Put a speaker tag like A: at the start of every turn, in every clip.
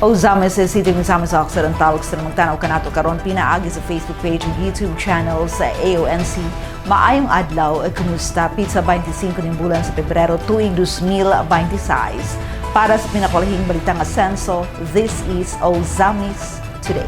A: O Zames City Misamis Occidental sa magtanaw kanato karon pinaagi sa Facebook page ug YouTube channel sa AONC. Maayong adlaw, kumusta? Pizza 25 ng bulan sa Pebrero tuig 2026. Para sa pinakalahing balitang asenso, this is O Zames Today.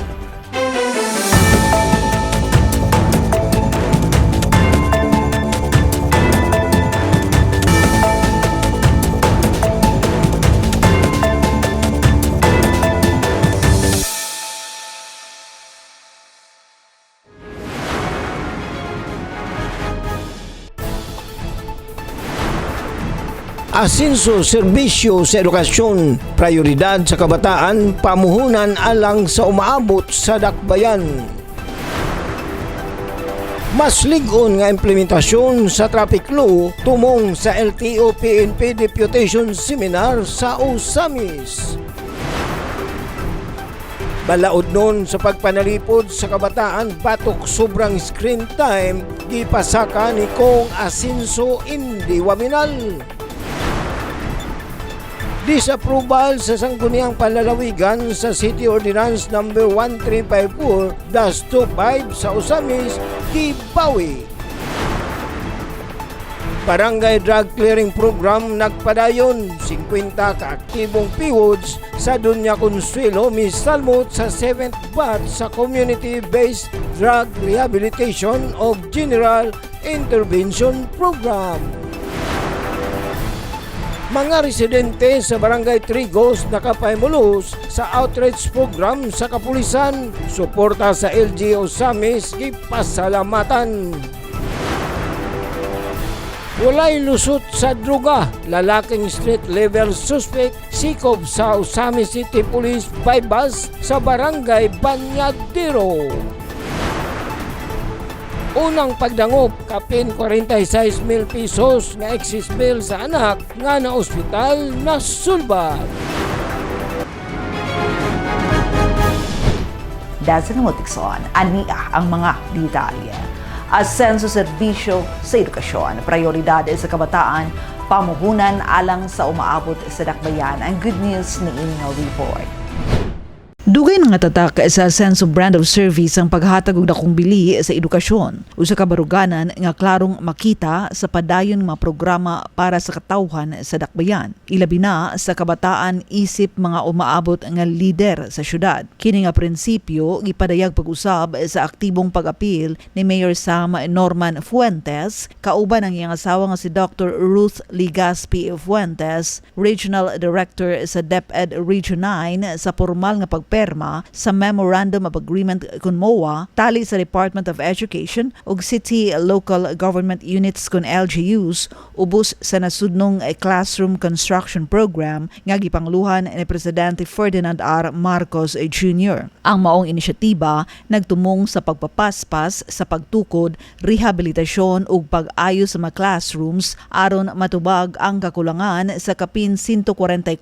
B: Asenso serbisyo sa edukasyon, prioridad sa kabataan, pamuhunan alang sa umaabot sa dakbayan. Mas lig-on nga implementasyon sa traffic law tumong sa LTO-PNP Deputation Seminar sa Osamis. Balaod nun sa pagpanalipod sa kabataan batok sobrang screen time, gipasaka ni Kong Asenso Indi Waminal. Disapproval sa sangguniang panlalawigan sa City Ordinance No. 1354-25 sa Osamis, Kibawi. Barangay Drug Clearing Program nagpadayon 50 kaaktibong PWODs sa Dunya Consuelo, Misalmot sa 7th batch sa Community-Based Drug Rehabilitation of General Intervention Program. Mga residente sa Barangay Trigos nakapahimulos sa outreach program sa kapulisan, suporta sa LGU Osamis, gipasalamatan. Walay lusot sa druga, lalaking street level suspect sikob sa Osamis City Police bypass sa Barangay Banyadero. Unang pagdangop, kapin 46,000 pesos nga excess bill sa anak nga na ospital na sulbad.
A: Dahil sa namutikson, ania ang mga detalye. Asenso serbisyo sa edukasyon, prioridad sa kabataan, pamuhunan alang sa umaabot sa dakbayan. Ang good news ni inyong report. Dugay nga tatak sa Asenso brand of service ang paghatag og dakong bili sa edukasyon. Usa ka baruganan nga klarong makita sa padayon mga programa para sa katawhan sa dakbayan. Ilabi na sa kabataan isip mga umaabot nga lider sa syudad. Kini nga prinsipyo gipadayag pag-usab sa aktibong pag-apil ni Mayor Sam Norman Fuentes, kauban ang iyang asawa nga si Dr. Ruth Ligaspi Fuentes, Regional Director sa DepEd Region 9 sa formal nga pagperma sa Memorandum of Agreement kun MOA tali sa Department of Education ug City Local Government Units kun LGUs ubos sa nasudnong classroom construction program nga gipangluhan ni Presidente Ferdinand R. Marcos Jr. Ang maong inisyatiba nagtumong sa pagpapaspas sa pagtukod, rehabilitasyon ug pag-ayo sa mga classrooms aron matubag ang kakulangan sa kapin 144,000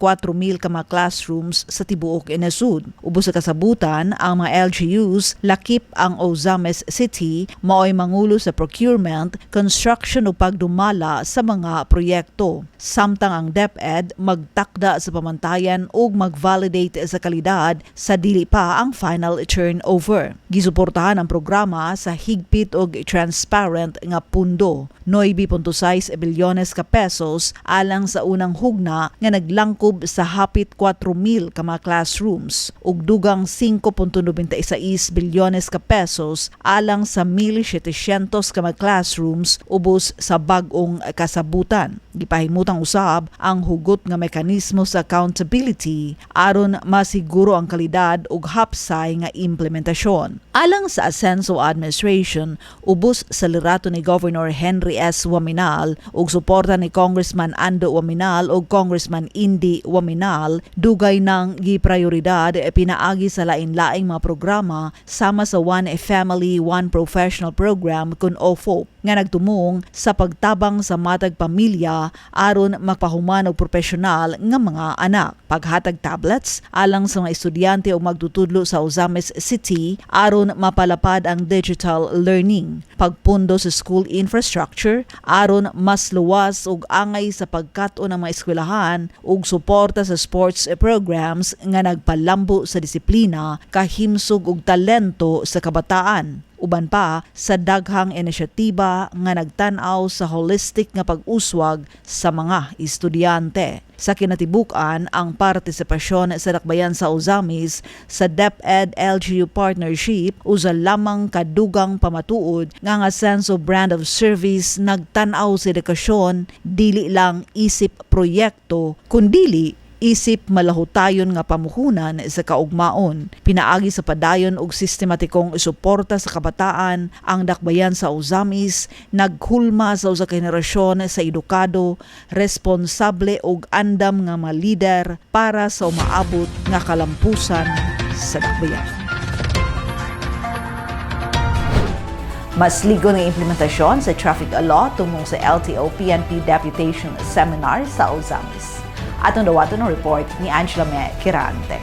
A: ka mga classrooms sa tibuok nasud. Ubos sa kasabutan, ang mga LGUs lakip ang Ozames City maoy mangulo sa procurement, construction ug pagdumala sa mga proyekto. Samtang ang DepEd magtakda sa pamantayan ug mag-validate sa kalidad sa dili pa ang final turnover. Gisuportahan ang programa sa higpit ug transparent nga pundo. 9.6 bilyones ka pesos alang sa unang hugna nga naglangkob sa hapit 4,000 ka mga classrooms ug dugang 5.96 bilyones ka pesos alang sa 1,700 ka mga classrooms ubos sa bag-ong kasabutan. Gipahimutang usab ang hugot nga mekanismo sa accountability aron masiguro ang kalidad ug hapsay nga implementasyon. Alang sa Asenso Administration, ubos sa liderato ni Governor Henry S. Waminal ug suporta ni Congressman Ando Waminal ug Congressman Indi Waminal, dugay nang giprioridad pinaagi sa lain-laing mga programa sama sa One Family, One Professional Program kun OFOP nga nagtumong sa pagtabang sa matag pamilya eskwela aron magpahuman og profesional nga mga anak. Paghatag tablets alang sa mga estudyante o magtutudlo sa Ozames City aron mapalapad ang digital learning. Pagpundo sa school infrastructure aron mas luwas ug angay sa pagkat-o ng mga eskwelahan ug suporta sa sports programs nga nagpalambo sa disiplina, kahimsog ug talento sa kabataan. Uban pa sa daghang inisyatiba nga nagtan-aw sa holistic nga pag-uswag sa mga estudyante. Sa kinatibukan, ang partisipasyon sa dakbayan sa Ozames sa DepEd LGU Partnership usa lamang kadugang pamatuod nga sense of brand of service nagtan-aw sa edukasyon dili lang isip proyekto kundili isip malahutayon nga pamuhunan sa kaugmaon. Pinaagi sa padayon og sistematikong suporta sa kabataan ang dakbayan sa Ozames naghulma sa usa ka henerasyon sa edukado, responsable ug andam nga mga lider para sa umaabot nga kalampusan sa dakbayan. Mas ligo ng implementasyon sa traffic law tumong sa LTO-PNP Deputation Seminar sa Ozames. Atong dawaton ng report ni Angela Kirante.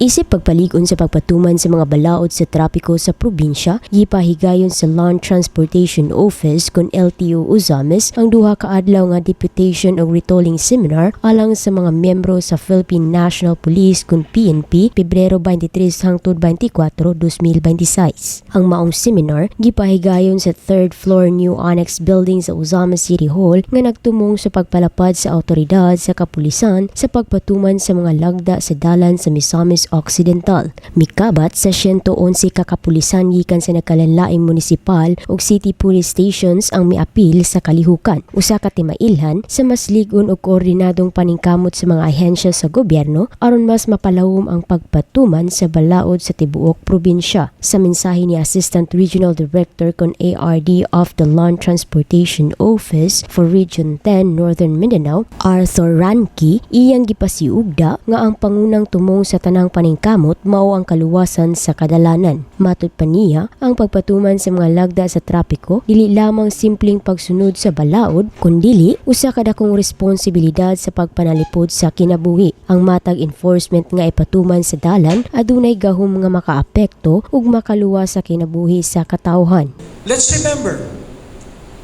C: Isip pagpaligon sa pagpatuman sa mga balaod sa trapiko sa probinsya, gipahigayon sa Land Transportation Office kon LTO Ozames ang duha ka adlaw nga deputation o retolling seminar alang sa mga miyembro sa Philippine National Police kon PNP Pebrero 23 hangtod 24, 2026. Ang maong seminar gipahigayon sa 3rd floor new annex building sa Ozames City Hall nga nagtumong sa pagpalapad sa awtoridad sa kapulisan sa pagpatuman sa mga lagda sa dalan sa Misamis Occidental. Mikabat sa 111 ka kapulisan gikan sa nagkalanlaing munisipal ug city police stations ang miapil sa kalihukan. Usa ka timailhan sa mas ligon og koordinadong paningkamot sa mga ahensya sa gobyerno aron mas mapalawom ang pagpatuman sa balaod sa tibuok probinsya. Sa mensahe ni Assistant Regional Director kon ARD of the Land Transportation Office for Region 10 Northern Mindanao, Arthur Ranki, iyang gipasiugda nga ang pangunang tumong sa tanang paningkamot mao ang kaluwasan sa kadalanan. Matud pa niya, ang pagpatuman sa mga lagda sa trapiko dili lamang simpleng pagsunod sa balaod, kundili usa ka dakong responsibilidad sa pagpanalipod sa kinabuhi. Ang matag enforcement nga ipatuman sa dalan adunay gahom nga makaapekto ug makaluwas sa kinabuhi sa katawhan.
D: Let's remember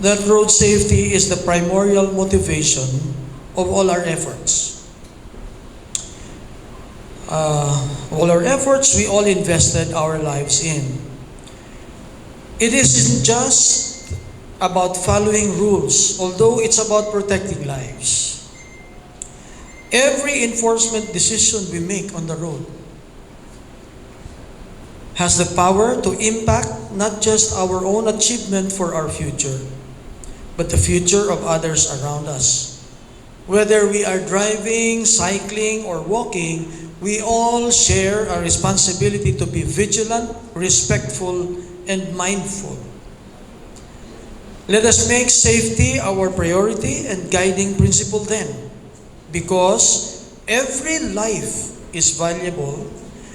D: that road safety is the primordial motivation of all our efforts. We all invested our lives in. It isn't just about following rules, although it's about protecting lives. Every enforcement decision we make on the road has the power to impact not just our own achievement for our future, but the future of others around us. Whether we are driving, cycling, or walking, we all share a responsibility to be vigilant, respectful, and mindful. Let us make safety our priority and guiding principle then, because every life is valuable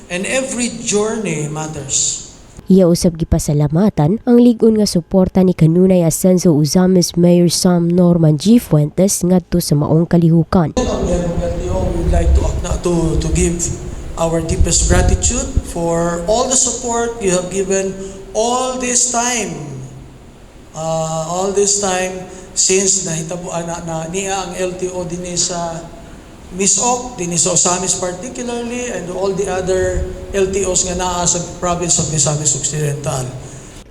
D: and every journey matters.
C: Iya usab gipasalamatan ang ligon nga suporta ni kanunay Ascenso Ozames Mayor Sam Norman G. Fuentes ngadto sa maong kalihukan.
D: We'd like to give our deepest gratitude for all the support you have given all this time since nahitabuan na niya ang LTO din sa MISOC, din sa Ozames particularly, and all the other LTOs nga naa sa province of Misamis Occidental.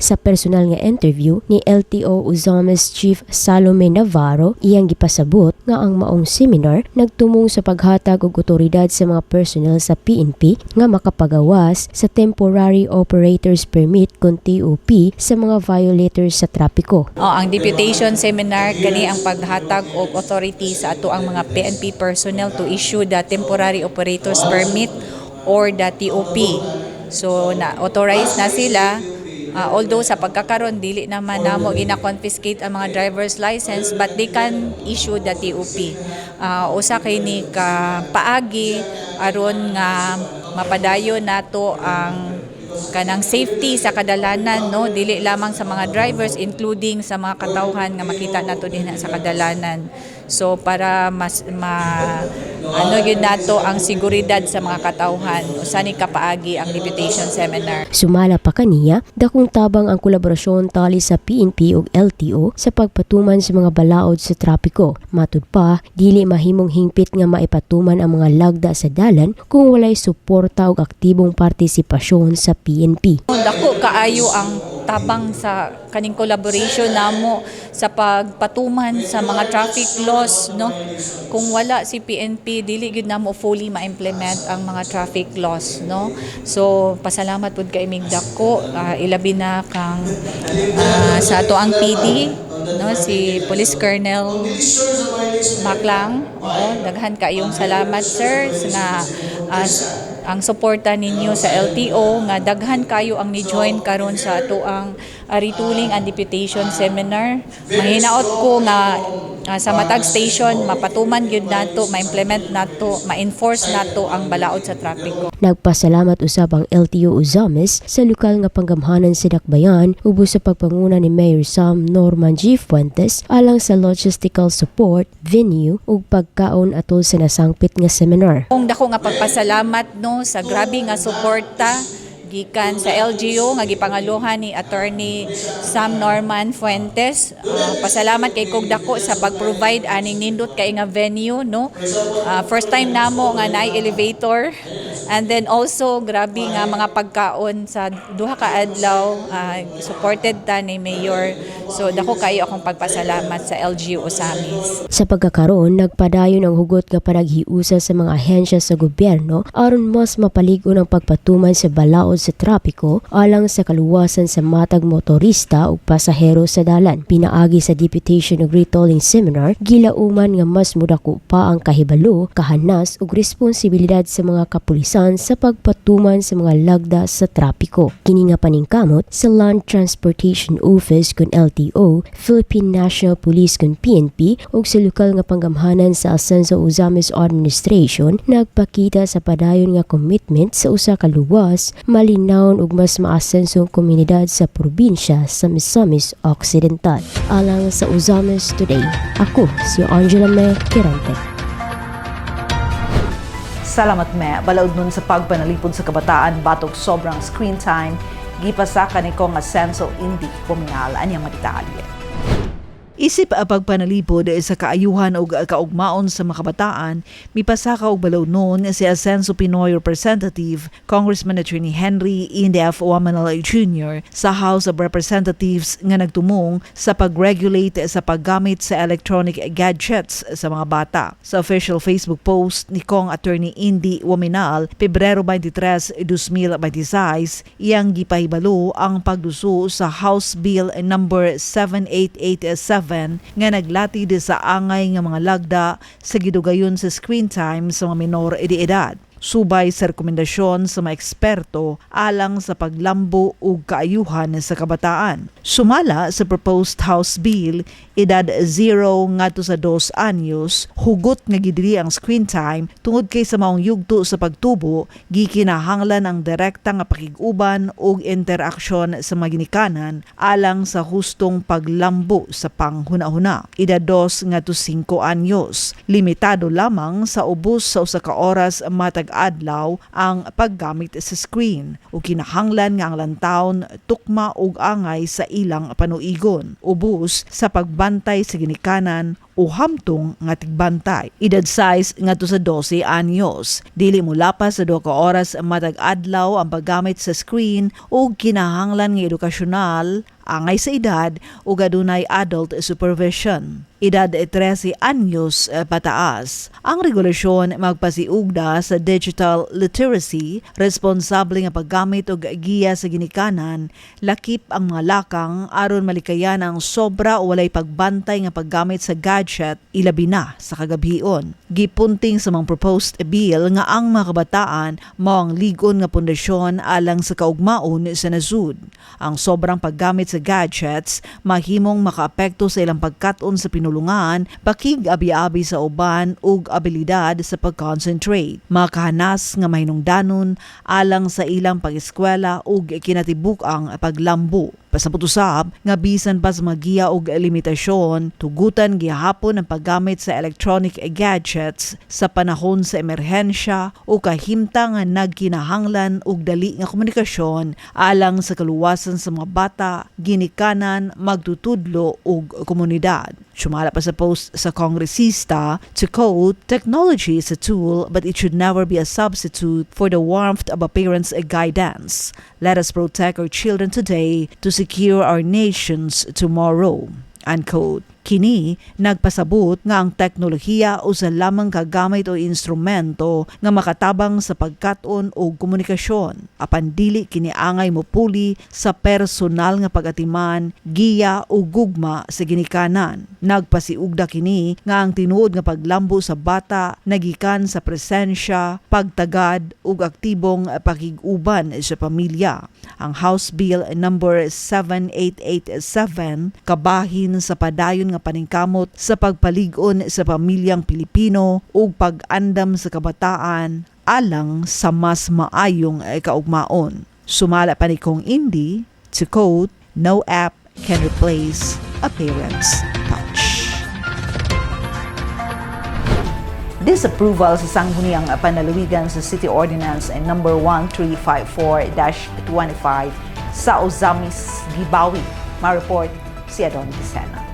C: Sa personal nga interview ni LTO Ozames Chief Salome Navarro, iyang gipasabot nga ang maong seminar nagtumong sa paghatag og otoridad sa mga personnel sa PNP nga makapagawas sa Temporary Operators Permit kon TOP sa mga violators sa trapiko.
E: Ang deputation seminar gani ang paghatag og authority sa ato ang mga PNP personnel to issue the Temporary Operators Permit or the TOP. So na-authorize na sila. Although sa pagkakaroon dili naman namo gina-confiscate ang mga driver's license, but they can issue the TOP. Usa kay ni ka paagi aron nga mapadayon nato ang kanang safety sa kadalanan, no, dili lamang sa mga drivers including sa mga katawhan nga makita nato dinha sa kadalanan. So para mas yun nato ang seguridad sa mga katawhan, usa ni kapaagi ang deputation seminar.
C: Sumala pa kaniya, dakong tabang ang kolaborasyon tali sa PNP ug LTO sa pagpatuman sa mga balaod sa trapiko. Matud pa, dili mahimong hingpit nga maipatuman ang mga lagda sa dalan kung walay suporta ug aktibong partisipasyon sa PNP.
E: Dako kaayo ang tabang sa kaning collaboration namo sa pagpatuman sa mga traffic laws, no. Kung wala si PNP, dili gyud namo fully ma-implement ang mga traffic laws, no. So pasalamat pud kay mig dako, ilabi na kang sa ato ang PD, no, si Police Colonel Maklang. Daghan kayong salamat sir nga ang suporta ninyo sa LTO nga daghan kayo ang ni-join karon sa ato ang retooling and deputation seminar. Mahinaot ko nga sa matag station mapatuman gyud nato, ma-implement nato, ma-enforce nato ang balaod sa trapiko.
C: Nagpasalamat usab ang LTO Uzames sa lokal nga panggamhanan sa Dakbayan ubos sa pagpanguna ni Mayor Sam Norman G. Fuentes alang sa logistical support, venue ug pagkaon atol sa nasangpit nga seminar.
E: Kung dako nga pagpasalamat no sa grabe nga suporta gikan sa LGU nga gipangaluhan ni Attorney Sam Norman Fuentes. Pasalamat kay kog dako sa pag-provide aning nindot kay nga venue, no. First time namo nga naay elevator, and then also grabe nga mga pagkaon sa duha ka adlaw, supported ta ni Mayor. So dako kayo akong pagpasalamat sa LGU Uzames.
C: Sa pagkakaroon, nagpadayon ang hugot nga panaghiusa sa mga ahensya sa gobyerno aron mas mapalig-on ang pagpatuman sa balaod sa trapiko alang sa kaluwasan sa matag motorista ug pasahero sa dalan. Pinaagi sa deputation ug retooling seminar, gilauman nga mas mudako pa ang kahibalo, kahanas ug responsibilidad sa mga kapulisan sa pagpatuman sa mga lagda sa trapiko. Kini nga paningkamot sa Land Transportation Office kun LTO, Philippine National Police kun PNP ug sa lokal nga panggamhanan sa Asenso Uzames Administration nagpakita sa padayon nga commitment sa usa ka luwas, malinawon ug mas maasensong komunidad sa probinsya sa Misamis Occidental. Alang sa Uzames Today, ako si Angela May Kirante.
A: Salamat me, balaod nun sa pagpanalipod sa kabataan batok sobrang screen time, gipasa kaniko nga Asenso Indi Komunal anyang matitalye. Isip ang pagpanalipod sa kaayuhan o kaugmaon sa mga kabataan, mipasaka og balaod noon si Asenso Pinoy Representative Congressman Attorney Henry Indef Wamanal Jr. sa House of Representatives nga nagtumong sa pag-regulate sa paggamit sa electronic gadgets sa mga bata. Sa official Facebook post ni Kong Attorney Indi Wamanal, Pebrero 23, 2026, iyang gipahibalo ang pagduso sa House Bill number 7887 nga naglatid sa angay nga mga lagda sa gidugayon sa screen time sa mga minor de edad. Subay sa rekomendasyon sa mga eksperto alang sa paglambo ug kaayuhan sa kabataan. Sumala sa proposed House Bill, edad 0 ngadto sa 2 anyos, hugot nga gidiri ang screen time tungod kay sa maong yugto sa pagtubo, gikinahanglan ang direkta nga pakig-uban ug interaksyon sa mga ginikanan alang sa hustong paglambo sa panghuna-huna. Edad 2 ngadto 5 anyos, limitado lamang sa ubos sa usa ka oras matag adlaw ang paggamit sa screen o kinahanglan nga ang lantawon tukma og angay sa ilang panuigon, ubos sa pagbantay sa ginikanan o hamtong nga tigbantay. Edad 6 ngadto sa 12 anyos, dili mulapas sa 2 ka oras matag adlaw ang paggamit sa screen o kinahanglan nga edukasyonal angay sa edad o adunay adult supervision. Edad 13 anyos pataas. Ang regulasyon magpasiugda sa digital literacy, responsable nga paggamit og giya sa ginikanan, lakip ang mga lakang aron malikayan ang sobra o walay pagbantay nga paggamit sa gadget ilabi na sa kagabion. Gipunting sa mga proposed bill nga ang mga kabataan mao ang ligon nga pundasyon alang sa kaugmaon sa nasud. Ang sobrang paggamit sa sa gadgets mahimong makaapekto sa ilang pagkat-on sa pinulungan, pakig abi-abi sa uban ug abilidad sa pag-concentrate. Makahanas nga mahinungdanon alang sa ilang pag-eskwela ug kinatibuk-ang paglambo. Pasabot usab nga bisan pa sa magiya og limitasyon, tugutan gihapon ang paggamit sa electronic gadgets sa panahon sa emerhensya o kahimtang nga nagkinahanglan og dali nga komunikasyon alang sa kaluwasan sa mga bata, ginikanan, magtutudlo ug komunidad. Sumala pa sa post sa kongresista, to quote, "Technology is a tool but it should never be a substitute for the warmth of a parent's guidance. Let us protect our children today to secure our nations tomorrow." Unquote. Kini nagpasabot nga ang teknolohiya usa lamang kagamit o instrumento nga makatabang sa pagkat-on o komunikasyon. Apan dili kini angay mopuli sa personal nga pag-atiman, giya o gugma sa ginikanan. Nagpasiugda kini nga ang tinuod nga paglambo sa bata nagikan sa presensya, pagtagad ug aktibong pakig-uban sa pamilya. Ang House Bill number 7887 kabahin sa padayon nga paningkamot sa pagpalig-on sa pamilyang Pilipino ug pag-andam sa kabataan alang sa mas maayong kaugmaon. Sumala pa ni Kong Indy, to quote, "No app can replace a parent's touch." Disapproval sa sangguniang panalawigan sa City Ordinance number 1354-25 sa Ozamis, Gibawi. Ma-report si Adon Gisena.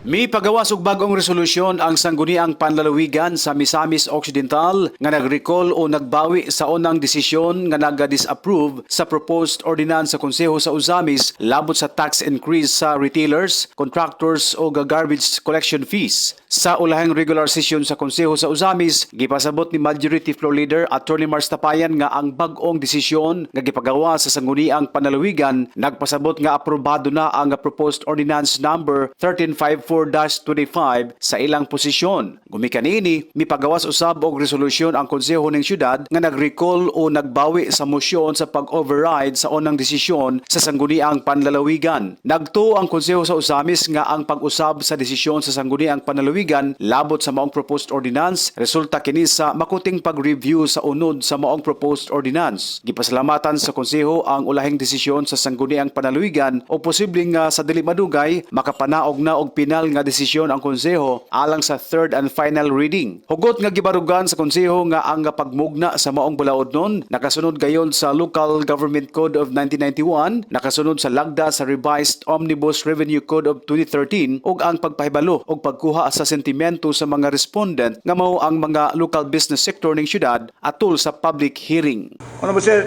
F: May pagawas og bagong resolusyon ang sangguniang panlalawigan sa Misamis Occidental nga nag-recall o nagbawi sa unang desisyon nga naga-disapprove sa proposed ordinance sa Konseho sa Ozamis labot sa tax increase sa retailers, contractors o garbage collection fees. Sa ulahang regular session sa Konseho sa Ozamis, gipasabot ni Majority Floor Leader Attorney Mars Tapayan nga ang bag-ong desisyon nga gipagawa sa sangguniang panlalawigan nagpasabot nga aprobado na ang proposed ordinance number 1354-25 sa ilang posisyon. Gumikan ini, mipagawas usab og resolusyon ang Konseho ng Syudad nga nag-recall o nagbawi sa mosyon sa pag-override sa unang desisyon sa sangguniang panlalawigan. Nagtuo ang Konseho sa Ozamis nga ang pag-usab sa desisyon sa sangguniang panlalawigan labot sa maong proposed ordinance resulta kini sa makuting pag-review sa unod sa maong proposed ordinance. Gipasalamatan sa Konseho ang ulahing desisyon sa sangguniang panlalawigan o posibleng sa dili madugay makapanaog na og pinal nga desisyon ang Konseho alang sa third and final reading. Hugot nga gibarugan sa Konseho nga ang pagmugna sa maong balaod nun nakasunod gayon sa Local Government Code of 1991, nakasunod sa lagda sa Revised Omnibus Revenue Code of 2013 ug ang pagpahibalo og pagkuha sa sentimento sa mga respondent nga mao ang mga local business sector ng syudad atol sa public hearing.
G: Honorable Sir,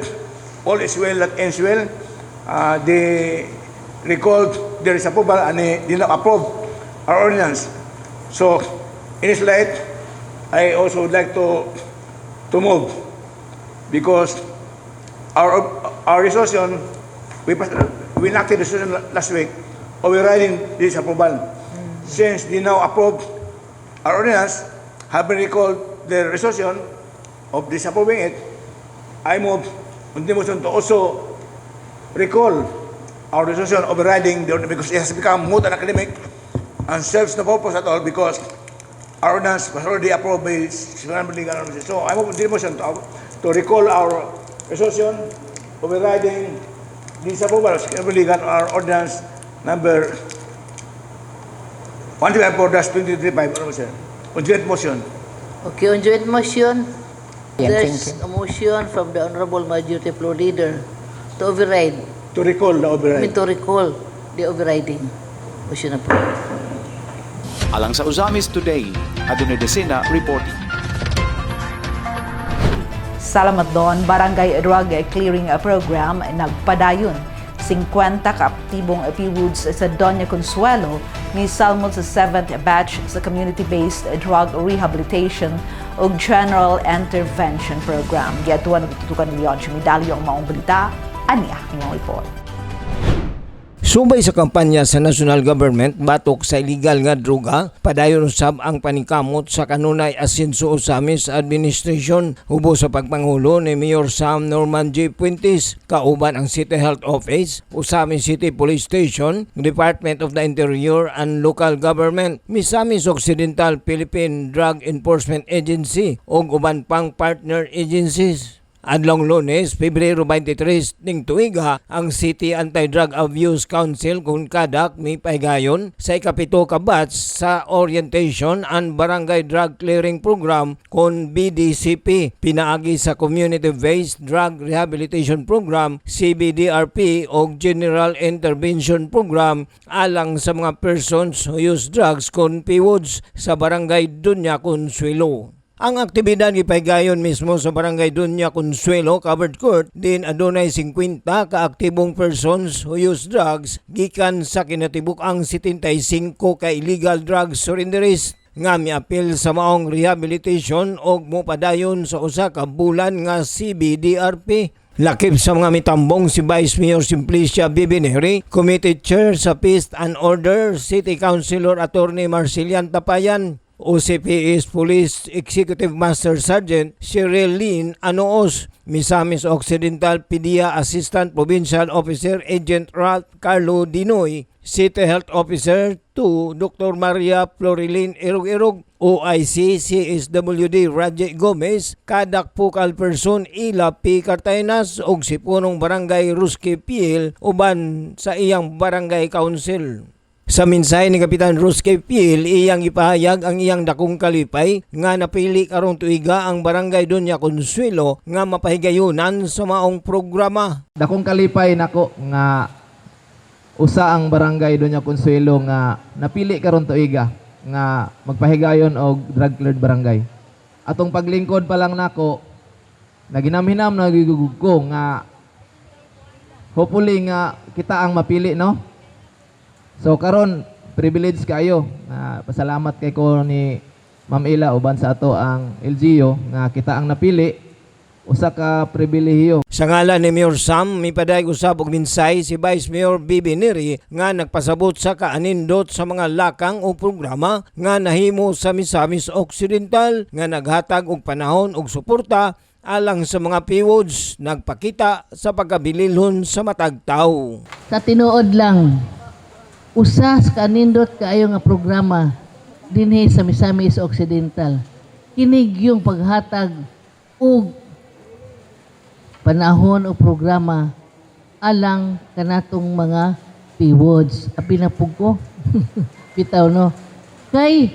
G: all is well that ends well. They recalled their disapproval and they did not approve our ordinance. So, in this light, I also would like to move because our resolution, we enacted the resolution last week overriding this approval. Since they now approve our ordinance, having recalled the resolution of disapproving it, I move on the motion to also recall our resolution overriding the ordinance because it has become moot and academic and serves no purpose at all because our ordinance was already approved by Supreme Legal Organization. So I move on the motion to recall our resolution overriding the disapproval of Supreme Legal Ordinance number 154-2035, on joint motion.
H: Okay, on joint motion, there's a motion from the Honorable Majority Floor Leader to override.
G: To recall the override.
H: To recall the overriding. Motion approved.
F: Alang sa Ozamis Today, Adonai Desena reporting.
A: Salamat doon, Barangay Drug Clearing Program nagpadayon 50 kaaktibong PWOODs sa Doña Consuelo ni salmod sa 7th batch sa community-based drug rehabilitation o general intervention program. Giatuan na tututukan ni Leon Chumidalio ang maong balita. Ani aking report.
B: Subay sa kampanya sa national government batok sa illegal nga droga, padayon usab ang paningkamot sa kanunay asenso Osamis administration ubo sa pagpangulo ni Mayor Sam Norman J. Puentes, kauban ang City Health Office, Osamis City Police Station, Department of the Interior and Local Government, Misamis Occidental Philippine Drug Enforcement Agency ug uban pang partner agencies. Adlong Lunes, Pebrero 23 ning tuiga, ang City Anti-Drug Abuse Council kung kadak may paigayon sa ikapito ka batch sa Orientation and Barangay Drug Clearing Program kon BDCP, pinaagi sa Community-Based Drug Rehabilitation Program CBDRP o General Intervention Program alang sa mga persons who use drugs kon PWODs sa Barangay Dunya Consuelo. Ang aktibidad gipaygayon mismo sa Barangay Dunya Consuelo Covered Court din adunay 50 ka aktibong persons who use drugs gikan sa kinatibuk-ang 75 ka illegal drug surrenderies nga miapil sa maong rehabilitation og mopadayon sa usa ka bulan nga CBDRP. Lakip sa mga mitambong si Vice Mayor Simplicia Bibineri, Committee Chair sa Peace and Order, City Councilor Attorney Marcelian Tapayan, OCPS Police Executive Master Sergeant Cheryl Lynn Anoos, Misamis Occidental PDEA Assistant Provincial Officer Agent Ralph Carlo Dinoy, City Health Officer 2 Dr. Maria Florilyn Irog-Irog, OIC CSWD Raje Gomez, Kadak Focal Person Ila P. Cartainas ug si punong Barangay Ruski Piel uban sa iyang Barangay Council. Sa mensahe ni Kapitan Ruski Piel, iyang ipahayag ang iyang dakong kalipay nga napili karong tuiga ang Barangay Dunya Consuelo nga mapahigayunan sa maong programa.
I: Dakong kalipay nako nga usa ang Barangay Dunya Consuelo nga napili karon tuiga nga magpahigayon og drug cleared barangay. Atong paglingkod pa lang nako, naginamhinam na gigugug ko nga hopefully nga kita ang mapili, no? So karon privilege kayo. Pasalamat kay ko ni Ma'am Ila uban sa ato ang LGU nga kita ang napili. Usa ka pribilehiyo.
B: Sa ngalan ni Mayor Sam, mipaday usab og minsay si Vice Mayor Bibineri nga nagpasabot sa kaanindot sa mga lakang o programa nga nahimo sa Misamis Occidental nga naghatag og panahon og suporta alang sa mga PWODs, nagpakita sa pagkabililhon sa matag tawo.
H: Sa tinuod lang, usa sa kanindot kaayo nga programa dinhi sa Misamis Occidental. Kinig yung paghatag og panahon o programa alang kanatong mga PWODs. Apinapug ko. Bitaw, no? Kay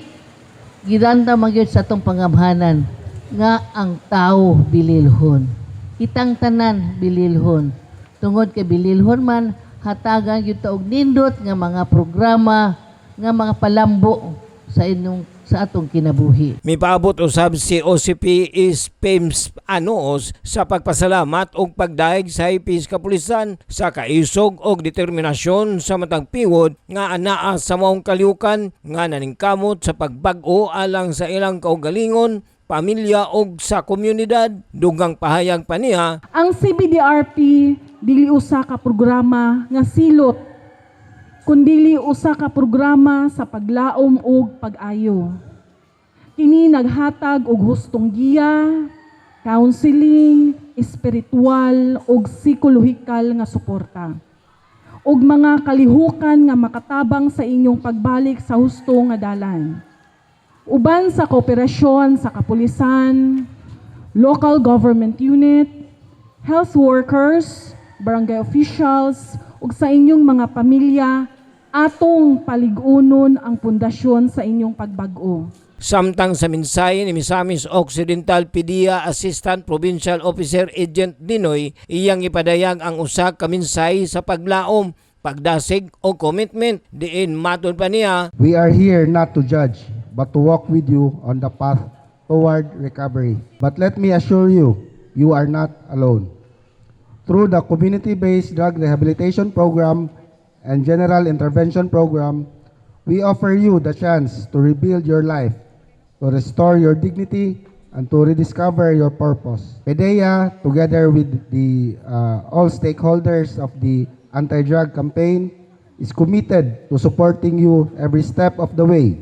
H: gidanda magyud sa atong pangabhanan nga ang tao bililhon. Kitang tanan bililhon. Tungod kay bililhon man hatagan gyud ta og nindot nga mga programa nga mga palambo sa atong kinabuhi.
B: Mipaabot usab si OCP is PEMS Anoos sa pagpasalamat og pagdaig sa hipis kapulisan sa kaisog og determinasyon sa matag PWOD nga anaa sa maong kalihukan nga naningkamot sa pagbag-o alang sa ilang kaugalingon, pamilya og sa komunidad. Dugang pahayag pa niya,
J: ang CBDRP dili usa ka programa nga silot, kundili usa ka programa sa paglaom og pag-ayo. Kini naghatag og hustong giya, counseling, espiritual ug psikolohikal nga suporta. Ug mga kalihukan nga makatabang sa inyong pagbalik sa husto nga dalan. Uban sa kooperasyon sa kapulisan, local government unit, health workers, barangay officials, ug sa inyong mga pamilya, atong paligunon ang pundasyon sa inyong pagbag-o.
B: Samtang sa mensahe ni Misamis Occidental PDEA Assistant Provincial Officer Agent Dinoy, iyang ipadayag ang usa ka mensahe sa paglaom, pagdasig o commitment. Diin matud pa niya,
K: we are here not to judge, but to walk with you on the path toward recovery. But let me assure you, you are not alone. Through the Community-Based Drug Rehabilitation Program and General Intervention Program, we offer you the chance to rebuild your life, to restore your dignity, and to rediscover your purpose. PDEA, together with the all stakeholders of the anti-drug campaign, is committed to supporting you every step of the way.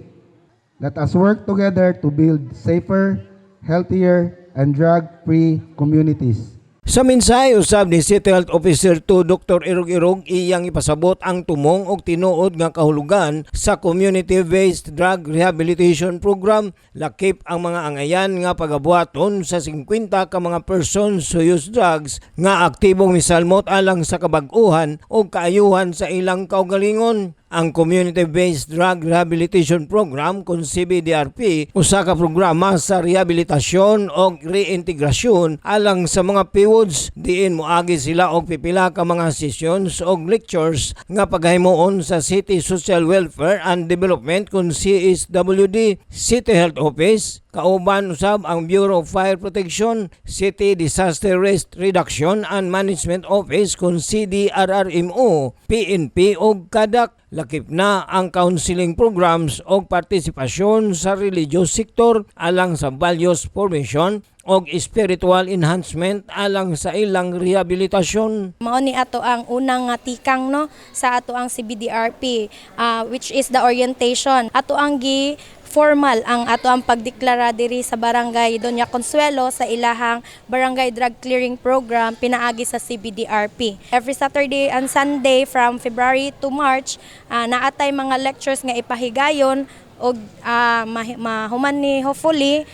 K: Let us work together to build safer, healthier, and drug-free communities.
B: Sa mensahe usab ni City Health Officer 2 Dr. Irog iyang ipasabot ang tumong og tinuod nga kahulugan sa community-based drug rehabilitation program, lakip ang mga angayan nga pagabuhaton sa 50 ka mga persons who use drugs nga aktibong misalmot alang sa kabag-uhan o kaayuhan sa ilang kaugalingon. Ang Community-Based Drug Rehabilitation Program kung CBDRP usa ka programa sa rehabilitasyon o reintegrasyon alang sa mga PWODs diin moagi sila og pipila ka mga sessions o lectures nga paghimuon sa City Social Welfare and Development kung CSWD, City Health Office, kauban usab ang Bureau of Fire Protection, City Disaster Risk Reduction and Management Office kung CDRRMO, PNP o KADAK. Lakip na ang counseling programs o partisipasyon sa religious sector alang sa values formation o spiritual enhancement alang sa ilang rehabilitasyon.
L: Mao ni ato ang unang nga tikang no sa ato ang CBDRP, which is the orientation. Ato ang formal ang ato ang pagdeklara diri sa barangay Doña Consuelo sa ilahang Barangay Drug Clearing Program pinaagi sa CBDRP. Every Saturday and Sunday from February to March, naatay mga lectures nga ipahigayon og mahuman ni hopefully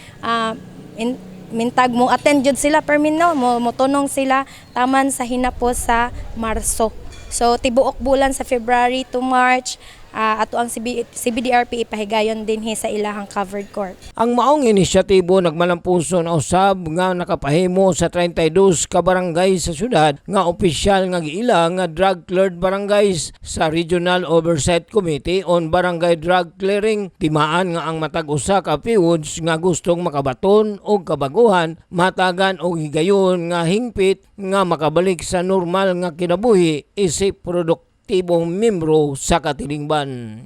L: mintag mo attend jud sila permino mo tunong sila taman sa hinapos sa Marso. So tibuok bulan sa February to March, ato ang CBDRP ipahigayon din sa ilahang covered court.
B: Ang maong inisyatibo nagmalampuso na usab nga nakapahimo sa 32 ka barangay sa syudad nga opisyal nga giila nga drug cleared barangays sa Regional Oversight Committee on Barangay Drug Clearing. Timaan nga ang matag usa ka PWODs nga gustong makabaton og kabaguhan, matagan og higayon nga hingpit nga makabalik sa normal nga kinabuhi isip produktibong membro sa katilingban.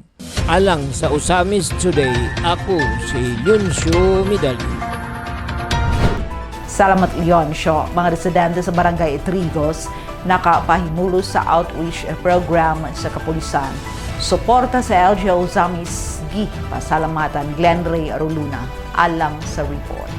B: Alang sa Usamis Today, ako si Leoncio Midali.
A: Salamat Leoncio. Mga residente sa Barangay Trigos nakapahimulo sa outreach program sa kapulisan. Suporta sa LGU Usamis pasalamatan Glenn Ray Aruluna alang sa report.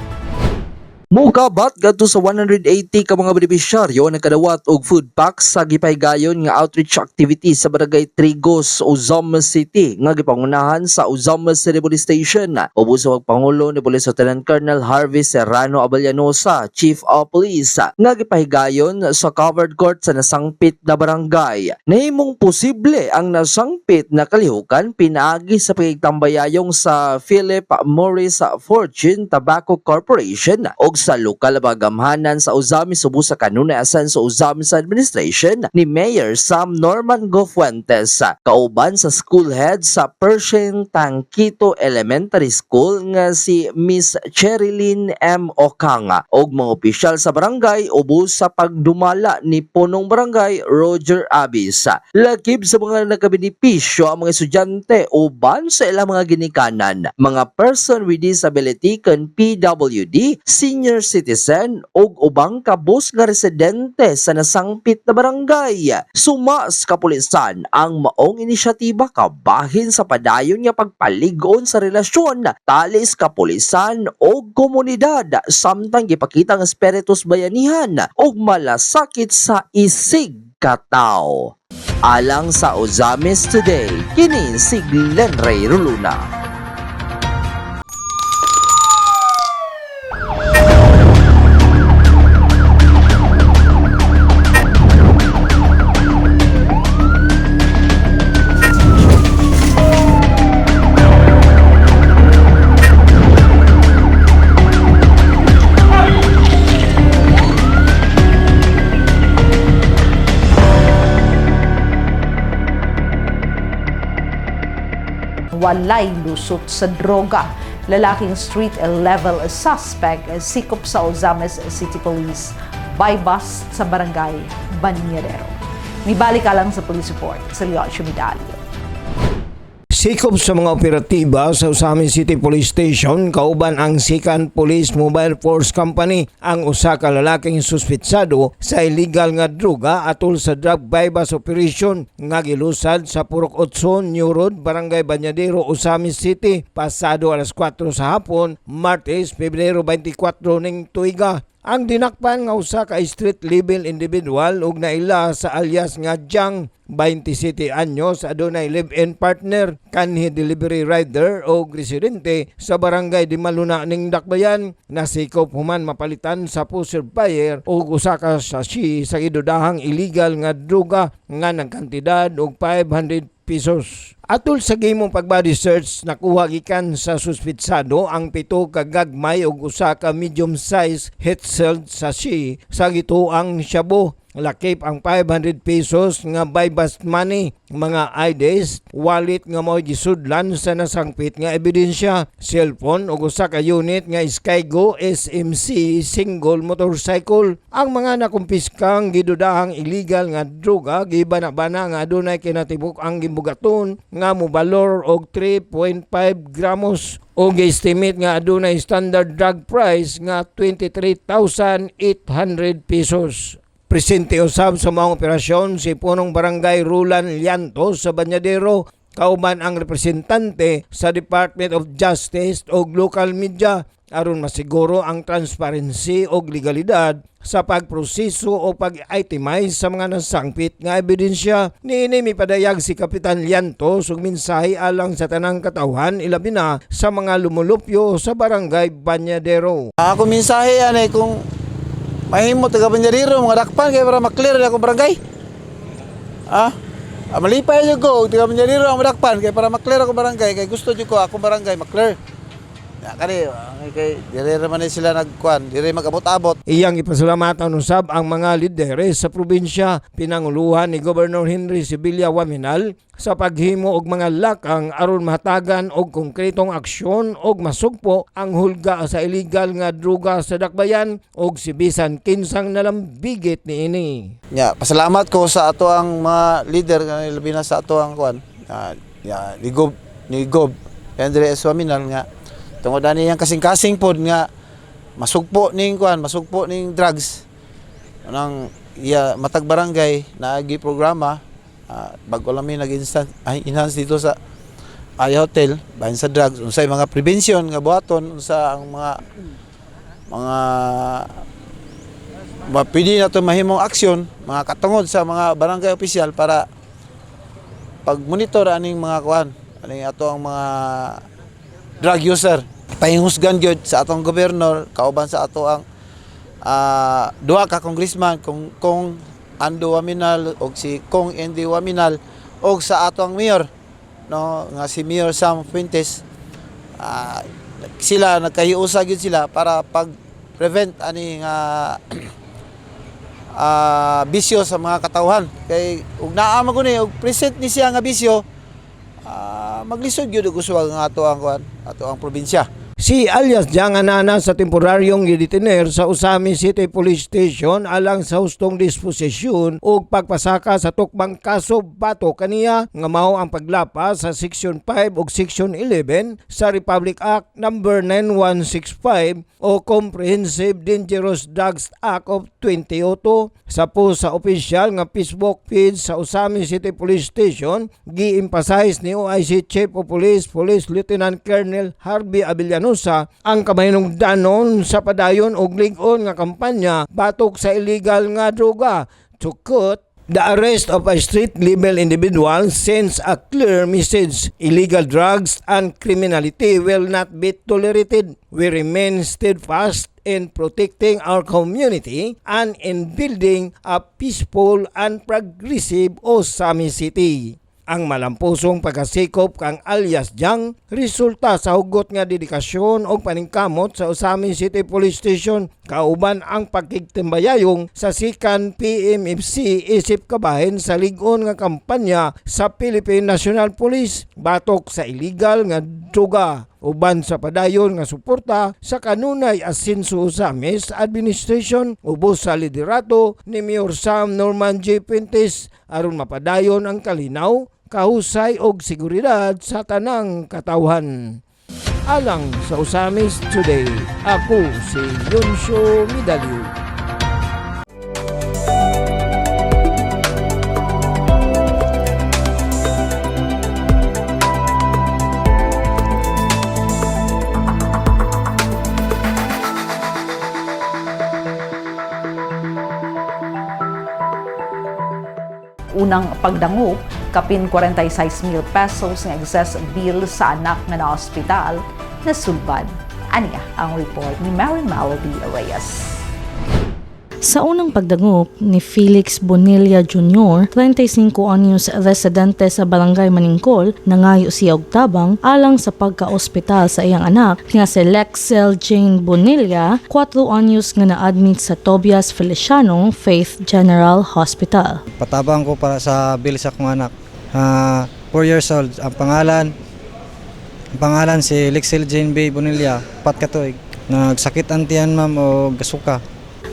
M: Mukabat gadto sa 180 ka mga benepisyaryo na kadawat og food packs sa gipahigayon nga outreach activity sa Barangay Trigos, Uzamis City nga gipangunahan sa Uzamis City Police Station. Ubos sa pagpangulo ni Police Lieutenant Colonel Harvey Serrano Abellanosa, Chief of Police, nga gipahigayon sa covered court sa nasangpit na barangay. Nahimong posible ang nasangpit na kalihukan pinaagi sa pagtambayayong sa Philip Morris Fortune Tobacco Corporation o sa lokal bagamhanan sa Uzamis subos sa kanunasan sa Uzamis Administration ni Mayor Sam Norman Gofuentes, kauban sa school head sa Pershing Tangkito Elementary School nga si Miss Cherilyn M. Okanga og mga opisyal sa barangay ubos sa pagdumala ni punong barangay Roger Abis. Lakib sa mga nagkabenepisyo ang mga estudyante uban sa ilang mga ginikanan, mga person with disability kan PWD, senior citizen ug ubang kabus nga residente sa nasangpit na barangay. Sumas kapulisan ang maong inisyatiba kabahin sa padayon nga pagpaligon sa relasyon talis kapulisan ug komunidad samtang gipakita ang espiritus bayanihan ug malasakit sa isig katao. Alang sa Uzamis Today, kini si Glenn Ray Ruluna.
A: Walay lusot sa droga. Lalaking street-level suspect sikop sa Uzamis City Police by bus sa barangay Banierero. Nibalik ka lang sa police report sa Leoncio Midali.
B: Sikop sa mga operatiba sa Usami City Police Station kauban ang Sikan Police Mobile Force Company ang usa ka lalaking suspitsado sa illegal nga droga atol sa drug bypass operation nga gilusad sa Purok 8 New Road, Barangay Bañadero, Usami City pasado alas 4 sa hapon, Martes, Pebrero 24 ning tuiga. Ang dinakpan nga usa ka street level individual ug naila sa alias nga Jang, 27 anyos, adunay live-in partner, kanhi delivery rider o residente sa barangay Dimaluna ning Dakbayan. Nasikop human mapalitan sa pusher buyer o usa ka sashi sa idudahang illegal nga droga nga nagkantidad og 500 pesos. Atol sa gimong pagbody search, nakuha gikan sa suspitsado ang 7 ka gagmay ug usa ka medium size held sashi sa gituang shabu. Lakip ang 500 pesos nga bypass money, mga IDs, wallet nga mao gisudlan sa nasangpit nga ebidensya, cellphone ug usa ka unit nga Skygo SMC single motorcycle. Ang mga nakumpiskang gidudahang illegal nga droga gibana-bana nga adunay kinatibuk ang gimbugaton nga mobalor og 3.5 gramos o estimate nga adunay standard drug price nga 23,800 pesos. Presente usab sa mga operasyon si punong barangay Rulan Llanto sa Bañadero, kauban ang representante sa Department of Justice o local media aron masiguro ang transparency o legalidad sa pagproseso o pag-itemize sa mga nasangpit nga ebidensya. Niini mipadayag si Kapitan Llanto sug mensahe alang sa tanang katawhan ilabi na sa mga lumulupyo sa barangay Bañadero.
N: Ako mensahe ani kung mahimo taga Bañadero mga dakpan kay para maklear akong barangay. Malipay jud ko taga Bañadero ang dakpan kay para maklear akong barangay kay gusto jud ko akong barangay maklear. Kani kay dire man sila nagkuan, dire magabot-abot.
B: Iyang ipasalamatan usab ang mga lideres sa probinsya, pinanguluhan ni Governor Henry Sibilia Waminal sa paghimo og mga lakang aron mahatagan og konkretong aksyon og masugpo ang hulga sa illegal nga droga sa Dakbayan og si bisan kinsang nalambigit niini.
N: Pasalamat ko sa ato ang mga leader labi na sa ato ang kuan. Ni Gob Henry S. Waminal nga tungod ani yang kasing-kasing pod nga masugpo ning kuan, masugpo ning drugs. Nang matag barangay naagi programa bago lang may nag-enhance dito sa hotel bahin sa drugs unsay mga prevention nga buhaton unsa ang mga pwede na ito mahimong aksyon mga katungod sa mga barangay opisyal para pag-monitor aning mga kuan aning ato ang mga drug user. Pahingusgan gyud sa atong gobernador kauban sa ato ang duha ka congressman kung Ando Waminal og si Kong Andy Waminal og sa ato ang mayor no nga si Mayor Sam Fuentes. Sila nagkahiusa gyud sila para pag-prevent ani nga bisyo sa mga katawhan kay ug naa maguni og present ni siya nga bisyo maglisod gyud og uswag nga ato ang probinsya.
B: Si alias Jang anana sa temporaryong gidetiner sa Usami City Police Station alang sa hustong disposisyon o pagpasaka sa tukbang kaso bato kaniya nga mao ang paglapa sa Section 5 ug Section 11 sa Republic Act No. 9165 o Comprehensive Dangerous Drugs Act of 2002. Sa post sa opisyal nga Facebook page sa Usami City Police Station, gi-emphasize ni OIC Chief of Police Police Lieutenant Colonel Harvey Avillanusa ang kamayinungdanon sa padayon og lig-on nga kampanya batok sa illegal nga droga. Sukot, the arrest of a street-level individual sends a clear message. Illegal drugs and criminality will not be tolerated. We remain steadfast in protecting our community and in building a peaceful and progressive Usami City. Ang malampusong pagkasikop kang alias Jang resulta sa hugot nga dedikasyon o paningkamot sa Usami City Police Station kauban ang pagkigtimbayayong sa Sikan PMFC isip kabahin sa lig-on nga kampanya sa Philippine National Police batok sa illegal nga droga uban sa padayon nga suporta sa kanunay asenso Usamis administration ubos sa liderato ni Mayor Sam Norman J. Fuentes aron mapadayon ang kalinaw, kahusay og seguridad sa tanang katawhan. Alang sa Usamis Today, ako si Yonsho Midalio.
A: Unang pagdangop, kapin 46,000 pesos ng excess bill sa anak nga na ospital na sulbad. Aniya ang report ni Mary Malody Reyes.
O: Sa unang pagdangop ni Felix Bonilla Jr., 35 anyos residente sa Barangay Maningkol, nangayo siya og tabang alang sa pagka-ospital sa iyang anak nga si Lexel Jane Bonilla, 4 anyos nga na-admit sa Tobias Feliciano Faith General Hospital.
P: Patabang ko para sa bill sa kong anak. 4 years old. Ang pangalan si Lexel Jane B. Bonilla, 4 katuig. Nagsakit ang tiyan ma'am o gasuka.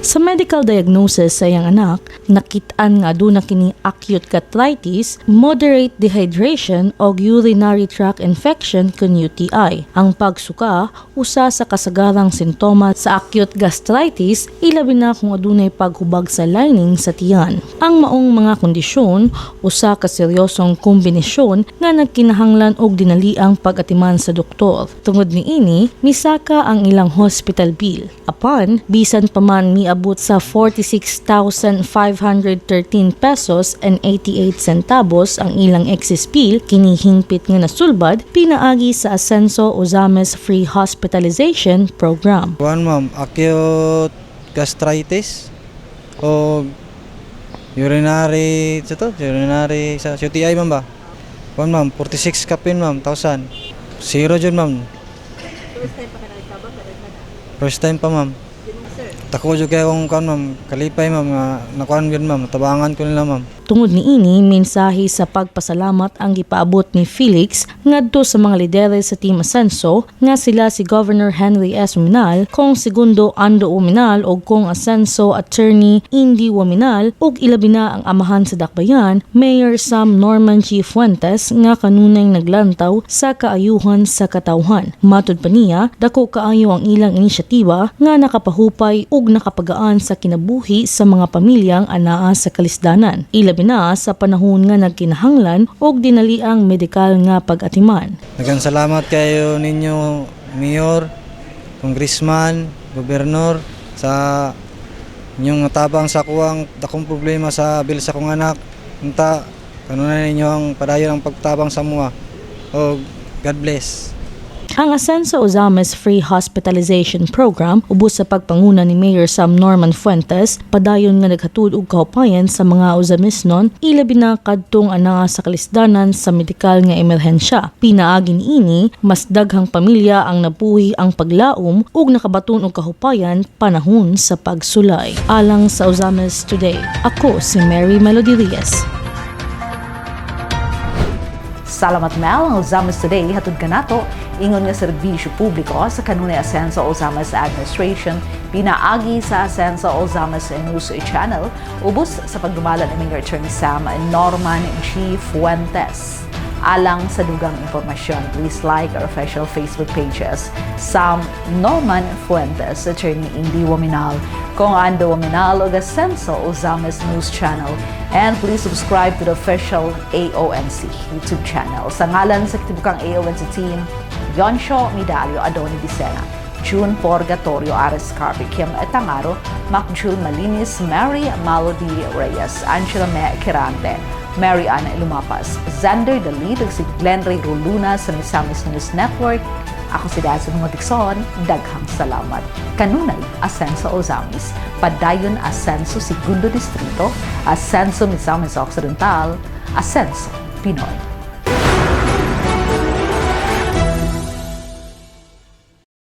O: Sa medical diagnosis sa iyang anak, nakitaan nga aduna kini acute gastritis, moderate dehydration o urinary tract infection kun UTI. Ang pagsuka usa sa kasagarang sintomas sa acute gastritis, ilabi na kung adunay paghubag sa lining sa tiyan. Ang maong mga kondisyon usa ka seryosong kombinasyon nga nagkinahanglan og dinaliang pag-atiman sa doktor. Tungod niini, misaka ang ilang hospital bill. Apan bisan pa man miabot sa 46,513 pesos and 88 centavos ang ilang excess bill, kinihingpit nga nasulbad pinaagi sa Ascenso Ozames Free Hospitalization Program.
P: Kuan ma'am, acute gastritis o urinary sa UTI ma'am ba? Kuan ma'am, 46 kapin ma'am, 1,000. Zero jud ma'am. First time pa ma'am. Tako jud kay akong kuan ma'am, kalipay ma'am, nakuan gyud ma'am, natabangan ko nila ma'am.
O: Tungod niini, mensahe sa pagpasalamat ang gipaabot ni Felix ngadto sa mga lidere sa Team Ascenso nga sila si Governor Henry S. Uminal, Kong Segundo Ando Uminal ug Kong Ascenso Attorney Indy Uminal ug ilabi na ang amahan sa Dakbayan, Mayor Sam Norman G. Fuentes nga kanunay naglantaw sa kaayuhan sa katawhan. Matud pa niya, dako kaayo ang ilang inisyatiba nga nakapahupay ug nakapagaan sa kinabuhi sa mga pamilyang anaa sa kalisdanan. Ilabi na sa panahon nga nagkinahanglan og dinaliang medikal nga pag-atiman.
P: Daghang salamat kayo ninyo Mayor, Congressman, Gobernador sa inyong tabang sa kuwang dakong problema sa bill sa kong anak. Unta kanunay ninyo ang padayon ang pagtabang sa mua. O God bless.
O: Ang Ascenso Ozames Free Hospitalization Program ubos sa pagpanguna ni Mayor Sam Norman Fuentes, padayon nga naghatud og kahupayan sa mga Ozamesnon, ilabi na kadtong anaa sa kalisdanan sa medikal nga emerhensya. Pinaagi niini, mas daghang pamilya ang nabuhi ang paglaom ug nakabaton og kahupayan panahon sa pagsulay. Alang sa Ozames Today, ako si Mary Melody Reyes.
A: Salamat Mel, ang Ozames Today, hatod ka nato, ingon nga serbisyo publiko sa kanunay Ascenso Ozames Administration, pinaagi sa Ascenso Ozames News Channel, ubos sa pagdumala ni Mayor Attorney Sam Norman G. Fuentes. Alang sa dugang impormasyon, please like our official Facebook pages, Sam Norman Fuentes, Attorney Indy Uminal, Kong Ando Uminal, o Ascenso Ozames News Channel, and please subscribe to the official AONC YouTube channel. Sa ngalan sa kitibukang AONC team, Yonsho Midalio, Adoni Dicena, June Purgatorio, Ares Carpi, Kim Etangaro, Macjul Malinis, Mary Malody Reyes, Angela Me Kirante, Mary Ann Lumapas, Xander Dalid, si Glenn Ray Roluna sa Misamis News Network. Ako si Dazon Motikson, daghang salamat. Kanunay, Ascenso Ozames, padayon Ascenso Segundo Distrito, Ascenso Misamis Occidental, Ascenso Pinoy.